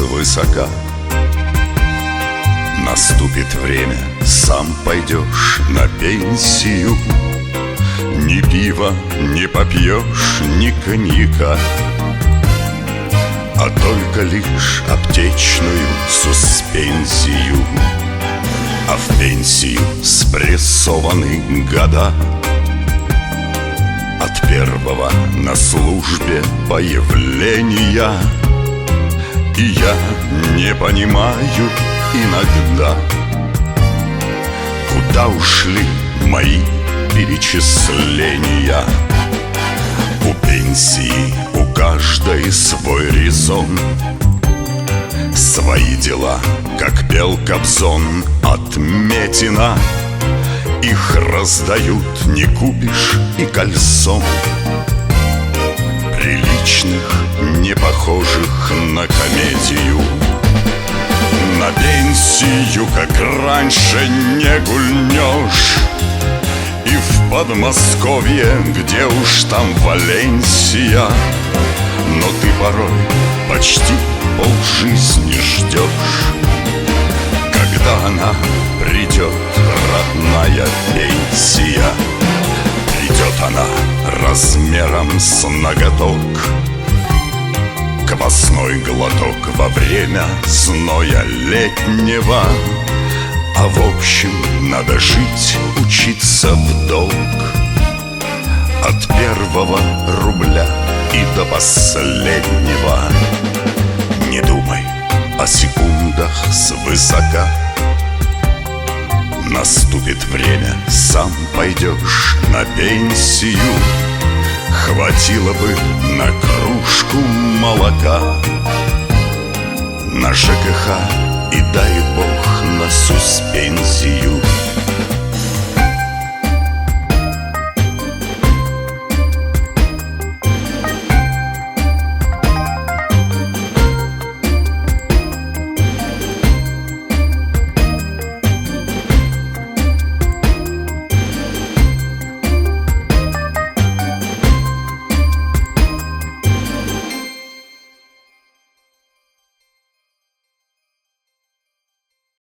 свысока. Наступит время, сам пойдешь на пенсию. Ни пива не попьешь, ни коньяка, а только лишь аптечную суспензию. А в пенсию спрессованы года от первого на службе появления. И я не понимаю иногда, куда ушли мои перечисления. У пенсии у каждой свой резон, свои дела, как пел Кобзон, отметина. Их раздают, не купишь и кольцом. Приличных, не похожих на комедию. На пенсию, как раньше, не гульнешь. И в Подмосковье, где уж там Валенсия. Но ты порой почти полжизни ждешь, когда она придет, родная пенсия. Придет она размером с ноготок, квасной глоток во время зноя летнего. А в общем, надо жить, учиться в долг, от первого рубля и до последнего. Не думай о секундах свысока. Наступит время, сам пойдешь на пенсию. Хватило бы на кружку молока, на ЖКХ и дай бог на суспензию.